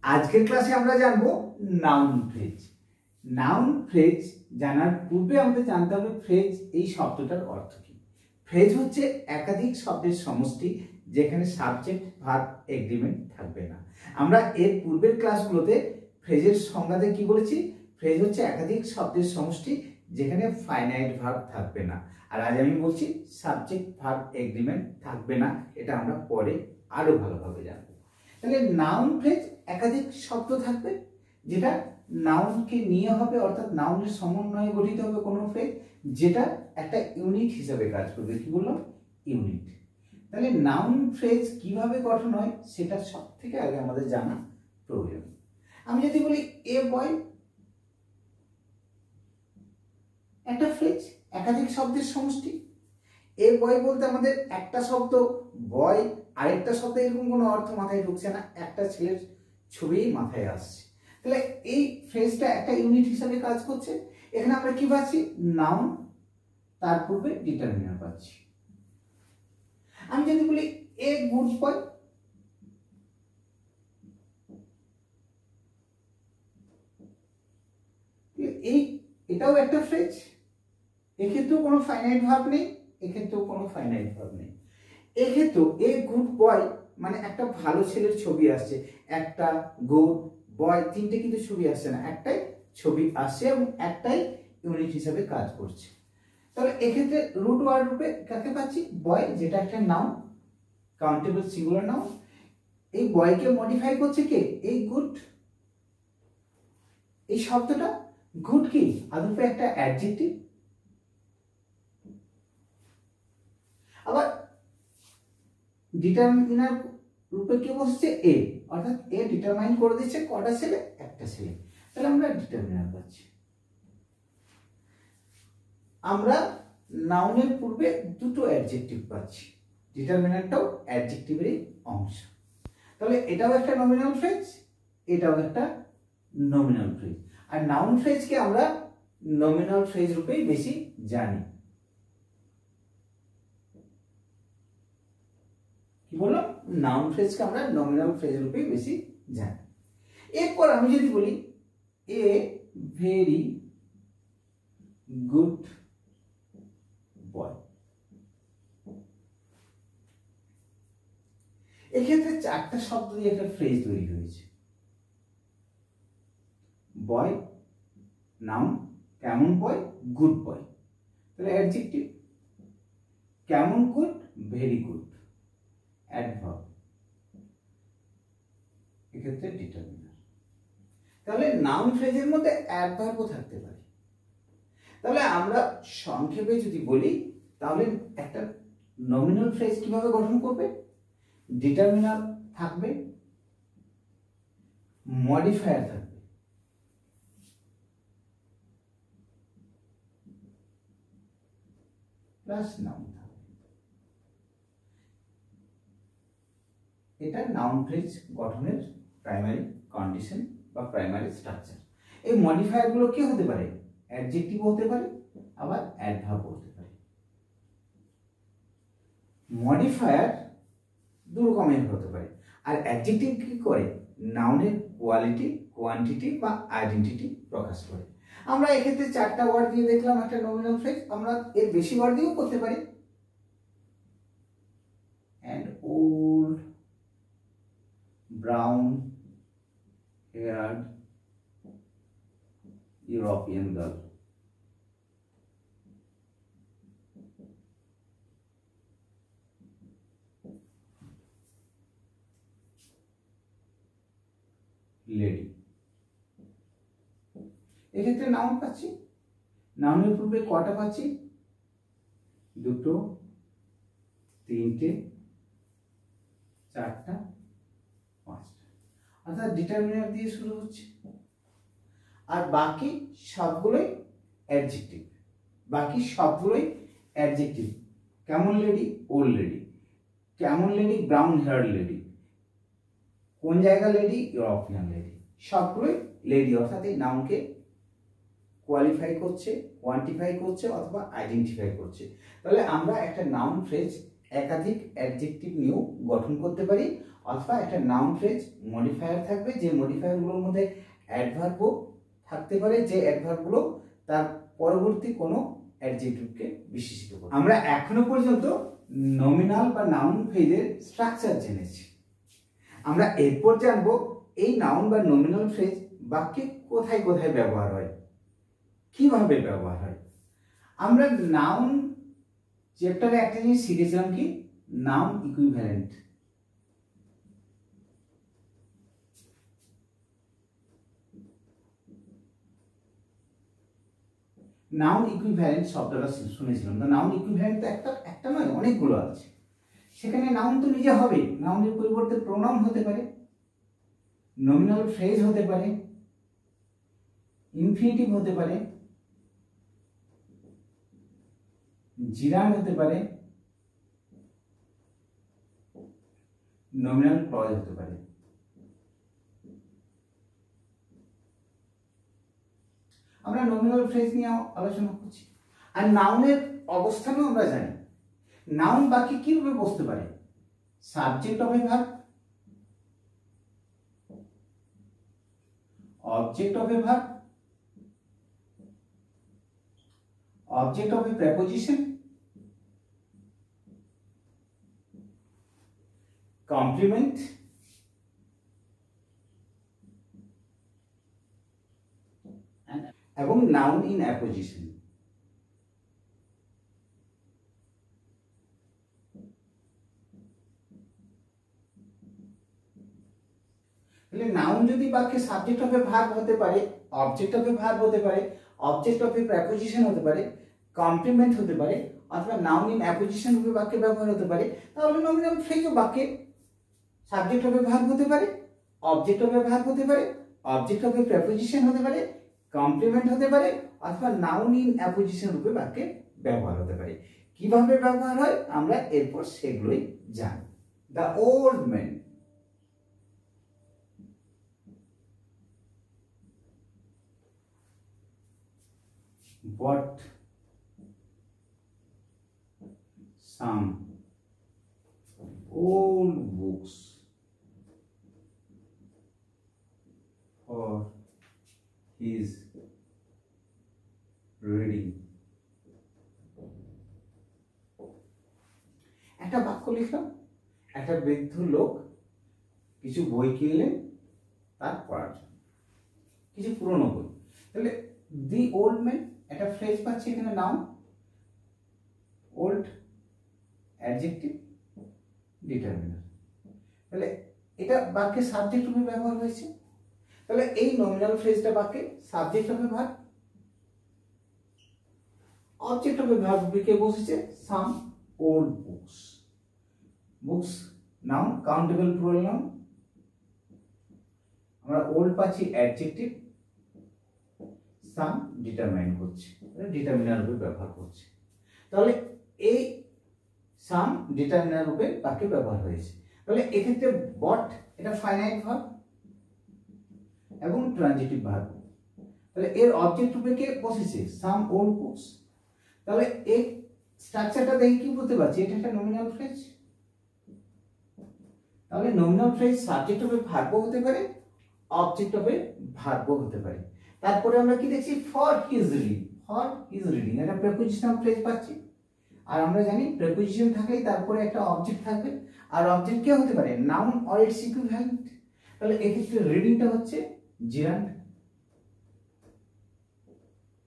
আজকের ক্লাসে আমরা জানবো নাউন ফ্রেজ। নাউন ফ্রেজ জানার পূর্বে আমাদের জানতে হবে ফ্রেজ এই শব্দটার অর্থ কি। ফ্রেজ হচ্ছে একাধিক শব্দের সমষ্টি যেখানে সাবজেক্ট ভার্ব এগ্রিমেন্ট থাকবে না। আমরা এর পূর্বের ক্লাসগুলোতে ফ্রেজের সংজ্ঞাতে কি বলেছি? ফ্রেজ হচ্ছে একাধিক শব্দের সমষ্টি যেখানে ফাইনাইট ভার্ব থাকবে না। আর আজ আমি বলছি সাবজেক্ট ভার্ব এগ্রিমেন্ট থাকবে না। এটা আমরা পরে আরো ভালোভাবে জানবো। তাহলে নাউন ফ্রেজ একাধিক শব্দ থাকবে যেটা নাউনকে নিয়ে হবে, অর্থাৎ নাউনের সমন্বয়ে গঠিত হবে কোনো ফ্রেজ যেটা একটা ইউনিট হিসেবে কাজ করবে। কি বললাম? ইউনিট। তাহলে নাউন ফ্রেজ কিভাবে গঠন হয় সেটা সব থেকে আগে আমাদের জানা প্রয়োজন। আমি যদি বলি এ বয়, একটা ফ্রেজ একাধিক শব্দের সমষ্টি। এ বয় বলতে আমাদের একটা শব্দ বয়, আরেকটা শব্দ এরকম কোনো অর্থ মাথায় ঢুকছে না, একটা ছেলের ছবিই মাথায় আসছে। তাহলে এই ফ্রেজটা একটা ইউনিট হিসাবে কাজ করছে। এখানে আমরা কি পাচ্ছি? নাউন, তার পূর্বে ডিটারমিনার পাচ্ছি। আমি যদি বলি এ গুড বয়, এটাও একটা ফ্রেজ। এক্ষেত্রেও কোনো ফাইনাইট ভার্ব নেই, এক্ষেত্রেও কোনো ফাইনাইট ভার্ব নেই। এক্ষেত্রেও এ গুড বয় মানে একটা ভালো ছেলের ছবি আসছে, একটা গুড বয়, তিনটে কিন্তু ছবি আসছে না, একটাই ছবি আসছে এবং একটাই ইউনিট হিসাবে কাজ করছে। তাহলে এক্ষেত্রে রুট ওয়ার্ড রূপে কাকে পাচ্ছি? বয়, যেটা একটা নাউন, কাউন্টেবল সিঙ্গুলার নাউন। এই বয়কে মডিফাই করছে কে? এই গুড। এই শব্দটা গুড কি আদপে একটা অ্যাডজেক্টিভ। আবার ডিটারমিনার রূপে কি বসছে? এ, অর্থাৎ এ ডিটারমাইন করে দিচ্ছে কটা ছেলে? একটা ছেলে। তাহলে আমরা ডিটারমিনার পাচ্ছি। আমরা নাউনের পূর্বে দুটো অ্যাডজেক্টিভ পাচ্ছি, ডিটারমিনারটাও অ্যাডজেক্টিভেরই অংশ। তাহলে এটাও একটা নমিনাল ফ্রেজ, এটাও একটা নমিনাল ফ্রেজ। আর নাউন ফ্রেজকে আমরা নমিনাল ফ্রেজ রূপেই বেশি জানি। কি বললাম? নাউন ফ্রেজকে আমরা নমিনাল ফ্রেজ রূপেই বেশি জানি। এরপর আমি যদি বলি এ ভেরি গুড বয়, এক্ষেত্রে চারটা শব্দ দিয়ে একটা ফ্রেজ তৈরি হয়েছে। বয়, নাউন, কেমন বয়, গুড বয়। তাহলে অ্যাডজেক্টিভ কেমন গুড, ভেরি গুড, অ্যাডভার্ব, এক্ষেত্রে ডিটারমিনার। তাহলে নাউন ফ্রেজের মধ্যে অ্যাডভার্বও থাকতে পারে। তাহলে আমরা সংক্ষেপে যদি বলি তাহলে একটা নমিনাল ফ্রেজ কিভাবে গঠন করবে? ডিটারমিনার থাকবে, মডিফায়ার থাকবে, প্লাস নাউন থাকবে। এটা নাউন ফ্রেজ গঠনের প্রাইমারি কন্ডিশন বা প্রাইমারি স্ট্রাকচার। এই মডিফায়ার গুলো কি হতে পারে? অ্যাডজেক্টিভ হতে পারে, আবার অ্যাডভার্ব হতে পারে। মডিফায়ার দু রকমের হতে পারে। আর অ্যাডজেক্টিভ কি করে? নাউনের কোয়ালিটি, কোয়ান্টিটি বা আইডেন্টিটি প্রকাশ করে। আমরা এক্ষেত্রে চারটা ওয়ার্ড দিয়ে দেখলাম একটা নমিনাল ফ্রেজ। আমরা এর বেশি ওয়ার্ড দিয়েও করতে পারি। And old brown heard European girl, lady. এক্ষেত্রে নাউন পাচ্ছি। নাউনের পূর্বে কটা পাচ্ছি? দুটো, তিনটে, চারটা, পাঁচটা। অর্থাৎ ডিটারমিনার দিয়ে শুরু হচ্ছে। আর বাকি সবগুলোই অ্যাডজেক্টিভ। বাকি সবগুলোই অ্যাডজেক্টিভ। কেমন লেডি? Old lady. কেমন লেডি? Brown hair lady. কোন জায়গা লেডি? European lady. সবগুলোই লেডি, অর্থাৎ এই নাউনকে কোয়ালিফাই করছে, কোয়ান্টিফাই করছে অথবা আইডেন্টিফাই করছে। তাহলে আমরা একটা নাউন ফ্রেজ একাধিক অ্যাডজেক্টিভ নিয়েও গঠন করতে পারি, অথবা একটা নাউন ফ্রেজ মডিফায়ার থাকবে, যে মডিফায়ারগুলোর মধ্যে অ্যাডভার্বও থাকতে পারে, যে অ্যাডভার্বগুলো তার পরবর্তী কোনো অ্যাডজেক্টিভকে বিশেষিত করে। আমরা এখনো পর্যন্ত নমিনাল বা নাউন ফ্রেজের স্ট্রাকচার জেনেছি। আমরা এরপর জানবো এই নাউন বা নমিনাল ফ্রেজ বাক্যে কোথায় কোথায় ব্যবহার হয়, কিভাবে ব্যবহার হয়। আমরা নাউন চ্যাপ্টারে একটা জিনিস শিখেছিলাম, কি নাউন ইকুইভ্যালেন্ট। নাউন ইকুইভ্যালেন্ট শব্দটা শুনেছিলাম। তো নাউন ইকুইভ্যালেন্ট তো একটা নয়, অনেকগুলো আছে। সেখানে নাউন তো নিজে হবে, নাউনের পরিবর্তে প্রোনাউন হতে পারে, নমিনাল ফ্রেজ হতে পারে, ইনফিনিটিভ হতে পারে, জিরান্ড হতে পারে, নমিনাল ক্লজ হতে পারে। আমরা নমিনাল ফ্রেজ নিয়ে আলোচনা করছি। আর নাউনের অবস্থানও আমরা জানি। নাউন বাক্যে কিভাবে বসতে পারে? Subject of a verb, object of a verb, object of a preposition, complement, এবং নাউন ইন অ্যাপোজিশন। তাহলে নাউন যদি বাক্যে সাবজেক্ট অফ এ ভার্ব হতে পারে, অবজেক্ট অফ এ ভার্ব হতে পারে, অবজেক্ট অফ এ প্রেপোজিশন হতে পারে, কমপ্লিমেন্ট হতে পারে, অথবা নাউন ইন অ্যাপোজিশন রূপে বাক্যে ব্যবহার হতে পারে, তাহলে নমিনাল ফ্রেজও বাক্যে সাবজেক্ট অফ এ ভার্ব হতে পারে, অবজেক্ট অফ এ ভার্ব হতে পারে, অবজেক্ট অফ এ প্রেপোজিশন হতে পারে, কমপ্লিমেন্ট হতে পারে, অথবা নাউন ইন অ্যাপোজিশন রূপে বাক্যে ব্যবহার হতে পারে। কিভাবে ব্যবহার হয় আমরা এরপর সেগুলোই জানি। The old man, bought some old books for his reading. একটা বাক্য লিখলাম, একটা বৃদ্ধ লোক কিছু বই কিনলেন তার পড়ার জন্য, কিছু পুরনো বই। তাহলে দি ওল্ড ম্যান একটা ফ্রেজ পাচ্ছি এখানে, নাউন, ওল্ড অ্যাডজেক্টিভ, ডিটারমিনার। তাহলে এটা বাক্যে সাবজেক্ট রূপে ব্যবহার হয়েছে। তাহলে এই নমিনাল ফ্রেজটা বাক্যে subject of a verb, object of a verb কে বসেছে some old books. Books noun, countable plural noun. আমরা ওল্ড পাচ্ছি অ্যাডজেক্টিভ, সাম ডিটারমাইন করছে, ডিটারমিনার রূপে ব্যবহার করছে। তাহলে এই সাম ডিটারমিনার রূপে বাক্যে ব্যবহার হয়েছে। তাহলে এক্ষেত্রে বট এটা ফাইনাইট ভার্ব এবং ট্রানজিটিভ ভার্ব। তাহলে এর অবজেক্ট রূপে কে বসেছে? Some old books. তাহলে এই স্ট্রাকচারটা দেখে কি বলতে পারছি? এটা একটা নমিনাল ফ্রেজ। তাহলে nominal phrase subject of a verb হতে পারে, অবজেক্ট অফ এ ভার্ব হতে পারে। তারপরে আমরা কি দেখছি? For his reading. For his reading এটা প্রেপোজিশনাল ফ্রেজ পাচ্ছি। আর আমরা জানি প্রেপোজিশন থাকলেই তারপরে একটা অবজেক্ট থাকবে, আর অবজেক্ট কে হতে পারে? Noun or its equivalent. তাহলে এক্ষেত্রে রিডিংটা হচ্ছে জিরান্ড,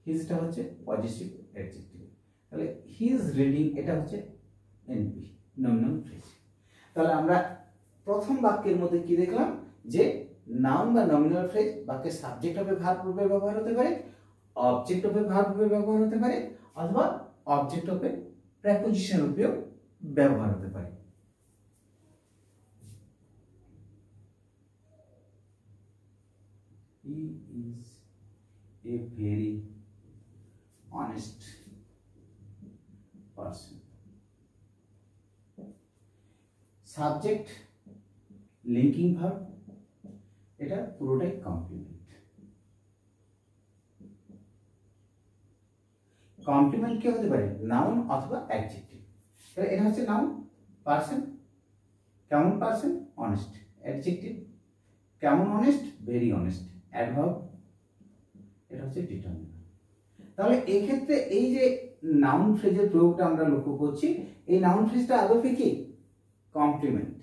হিজটা হচ্ছে পজিটিভ অ্যাডজেক্টিভ। তাহলে হিজ রিডিং এটা হচ্ছে এনপি, নমিনাল ফ্রেজ। তাহলে আমরা প্রথম বাক্যের মধ্যে কি দেখলাম? যে নাউন বা নমিনাল ফ্রেজ বাক্যে সাবজেক্ট অফ এ ভার্ব রূপে ব্যবহার হতে পারে, অবজেক্ট অফ এ ভার্ব রূপে ব্যবহার হতে পারে, অথবা অবজেক্ট অফ এ প্রেপোজিশন রূপেও ব্যবহার হতে পারে। He is a very honest person. Subject linking verb, এটা পুরোটাই কমপ্লিমেন্ট। কমপ্লিমেন্ট কে হতে পারে? নাউন অথবা অ্যাডজেক্টিভ। তাহলে এটা হচ্ছে নাউন, পারসন, কেমন পার্সন? অনেস্ট। অ্যাডজেক্টিভ কেমন অনেস্ট? Very honest. অ্যাডভার্ব এটা হচ্ছে ডিটারমিনার। তাহলে এক্ষেত্রে এই যে নাউন ফ্রেজের প্রয়োগটা আমরা লক্ষ্য করছি, এই নাউন ফ্রেজটা আদপে কি? কমপ্লিমেন্ট।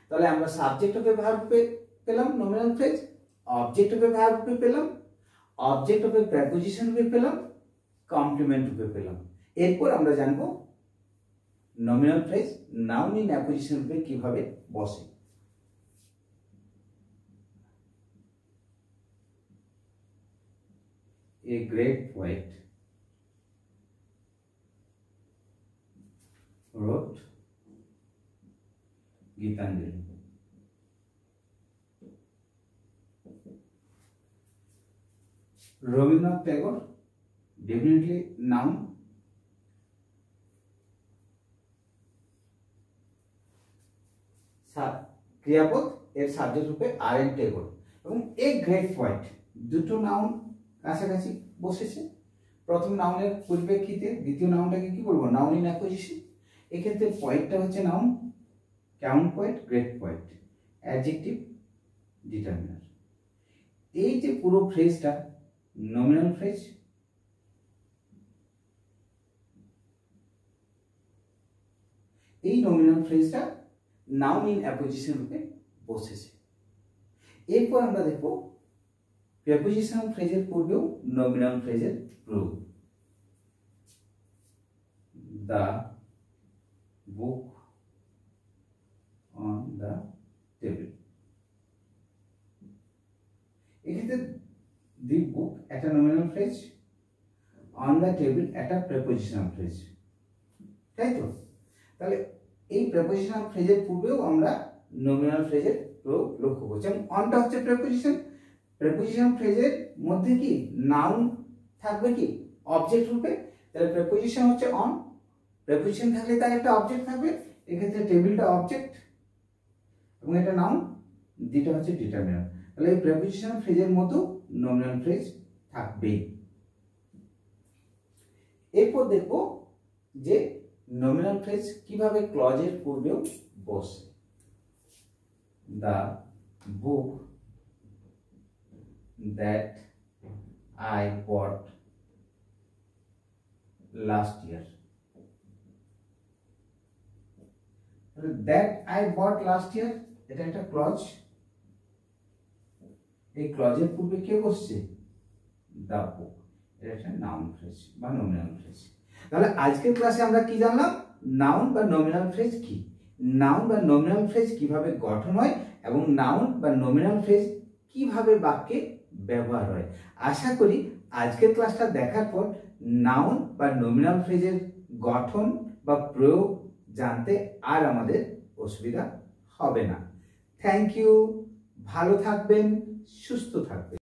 তাহলে আমরা সাবজেক্ট অফ এ ভার্ব পেলাম nominal phrase, object of a verb পেলাম, অবজেক্ট অফ এ প্রেপোজিশন পেলাম, কমপ্লিমেন্ট রূপে পেলাম। এরপর আমরা জানবো nominal phrase noun in apposition রূপে কিভাবে বসে। A great poet wrote Gitanjali. Rabindranath Tagore, definitely noun. ক্রিয়াপদ এর সাবজেক্ট রূপে আর.এন. টেগোর এবং এ গ্রেট পোয়েট, দুটো নাউন কাছাকাছি বসেছে। প্রথম নাউনের পরিপ্রেক্ষিতে দ্বিতীয় নাউনটাকে কি বলবো? Noun in apposition. এক্ষেত্রে পয়েন্টটা হচ্ছে নাউন, কেমন point? Great point. Adjective determiner. এই যে পুরো ফ্রেজটা নমিনাল ফ্রেজ, এই নমিনাল ফ্রেজটা নাউন ইন অ্যাপোজিশন রূপে বসেছে। এরপর আমরা দেখব প্রেপোজিশনাল ফ্রেজের পূর্বেও নমিনাল ফ্রেজের প্রয়োগ। The book on the table. এক্ষেত্রে দি বুক একটা nominal phrase, on the table একটা প্রেপোজিশনাল ফ্রেজ, তাই তো? তাহলে এই প্রেপোজিশনাল ফ্রেজের পূর্বেও আমরা নমিনাল ফ্রেজের প্রয়োগ লক্ষ্য করছি। এবং অনটা হচ্ছে প্রেপোজিশন। প্রেপোজিশন ফ্রেজের মধ্যে কি নাউন থাকবে কি অবজেক্ট রূপে। তাহলে প্রেপোজিশন হচ্ছে অন, প্রেপোজিশন থাকলে তার একটা অবজেক্ট থাকবে। এক্ষেত্রে টেবিলটা অবজেক্ট এবং এটা নাউন, দুটো হচ্ছে ডিটারমিনার। তাহলে এই প্রেপোজিশনাল ফ্রেজের মতো নমিনাল ফ্রেজ থাকবেই। এরপর দেখব যে নমিনাল ফ্রেজ কিভাবে ক্লজের পূর্বেও বসে। The book that I bought last year. That I bought last year এটা একটা ক্লজ। এই ক্লজের পূর্বে কে বসছে? The book. এটা একটা নাউন ফ্রেজ বা নমিনাল ফ্রেজ। তাহলে আজকের ক্লাসে আমরা কি জানলাম? নাউন বা নমিনাল ফ্রেজ কি, নাউন বা নমিনাল ফ্রেজ কিভাবে গঠন হয় এবং নাউন বা নমিনাল ফ্রেজ কিভাবে বাক্যে ব্যবহার হয়। আশা করি আজকের ক্লাসটা দেখার পর নাউন বা নমিনাল ফ্রেজের গঠন বা প্রয়োগ জানতে আর আমাদের অসুবিধা হবে না। Thank you. ভালো থাকবেন, সুস্থ থাকবেন।